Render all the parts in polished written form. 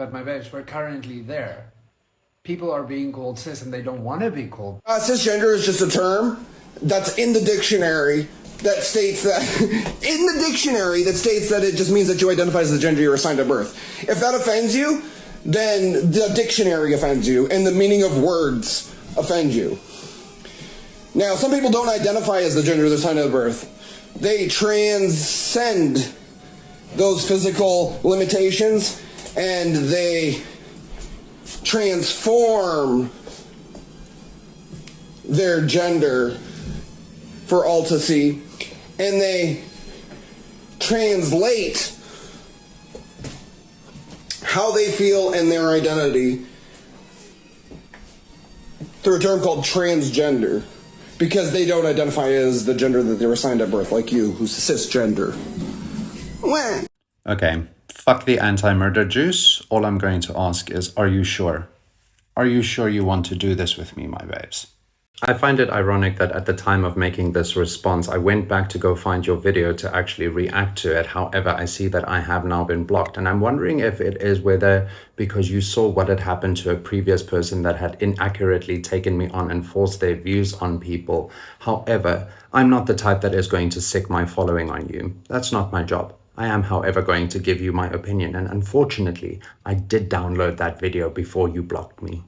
But my babes, we're currently there. People are being called cis and they don't want to be called. Cisgender is just a term that's in the dictionary that states that it just means that you identify as the gender you're assigned at birth. If that offends you, then the dictionary offends you and the meaning of words offend you. Now, some people don't identify as the gender they're assigned at birth. They transcend those physical limitations and they transform their gender for all to see, and they translate how they feel and their identity through a term called transgender, because they don't identify as the gender that they were assigned at birth, like you, who's cisgender. Wah. Okay, fuck the anti-murder juice. All I'm going to ask is, are you sure? Are you sure you want to do this with me, my babes? I find it ironic that at the time of making this response, I went back to go find your video to actually react to it. However, I see that I have now been blocked. And I'm wondering if it is whether because you saw what had happened to a previous person that had inaccurately taken me on and forced their views on people. However, I'm not the type that is going to sick my following on you. That's not my job. I am, however, going to give you my opinion. And unfortunately, I did download that video before you blocked me.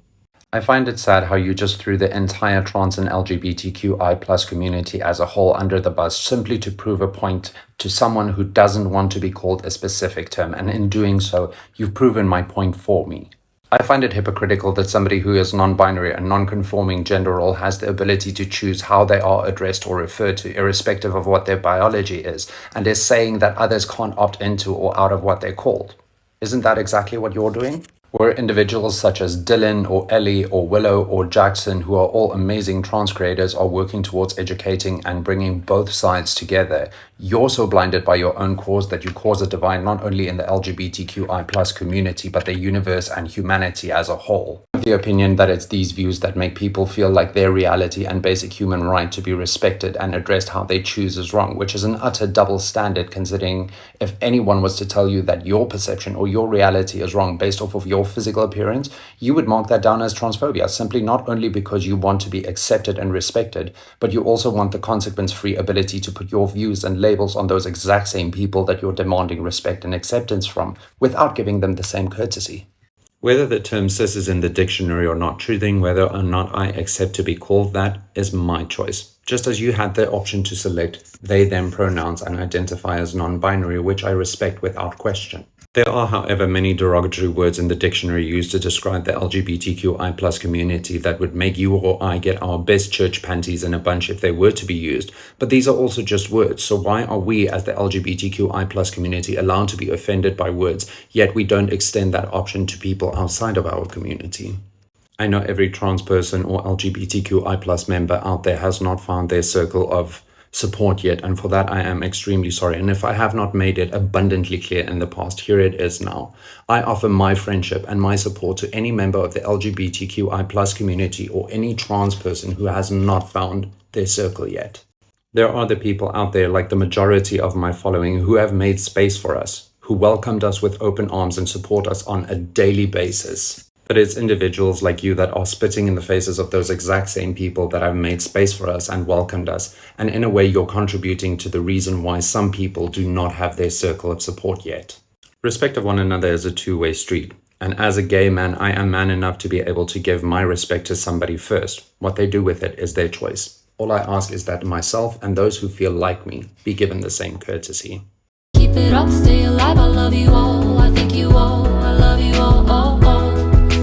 I find it sad how you just threw the entire trans and LGBTQI plus community as a whole under the bus simply to prove a point to someone who doesn't want to be called a specific term, and in doing so, you've proven my point for me. I find it hypocritical that somebody who is non-binary and non-conforming gender role has the ability to choose how they are addressed or referred to, irrespective of what their biology is, and is saying that others can't opt into or out of what they're called. Isn't that exactly what you're doing? Where individuals such as Dylan or Ellie or Willow or Jackson, who are all amazing trans creators, are working towards educating and bringing both sides together, you're so blinded by your own cause that you cause a divide not only in the LGBTQI plus community, but the universe and humanity as a whole. I have the opinion that it's these views that make people feel like their reality and basic human right to be respected and addressed how they choose is wrong, which is an utter double standard, considering if anyone was to tell you that your perception or your reality is wrong based off of your physical appearance, you would mark that down as transphobia, simply not only because you want to be accepted and respected, but you also want the consequence-free ability to put your views and labels on those exact same people that you're demanding respect and acceptance from without giving them the same courtesy. Whether the term cis is in the dictionary or not, choosing whether or not I accept to be called that is my choice. Just as you had the option to select they, them pronouns and identify as non-binary, which I respect without question. There are, however, many derogatory words in the dictionary used to describe the LGBTQI plus community that would make you or I get our best church panties in a bunch if they were to be used. But these are also just words. So why are we as the LGBTQI plus community allowed to be offended by words, yet we don't extend that option to people outside of our community? I know every trans person or LGBTQI plus member out there has not found their circle of support yet, and for that I am extremely sorry. And if I have not made it abundantly clear in the past, here it is now. I offer my friendship and my support to any member of the LGBTQI plus community or any trans person who has not found their circle yet. There are the people out there, like the majority of my following, who have made space for us, who welcomed us with open arms and support us on a daily basis. But it's individuals like you that are spitting in the faces of those exact same people that have made space for us and welcomed us. And in a way, you're contributing to the reason why some people do not have their circle of support yet. Respect of one another is a two-way street. And as a gay man, I am man enough to be able to give my respect to somebody first. What they do with it is their choice. All I ask is that myself and those who feel like me be given the same courtesy. Keep it up, stay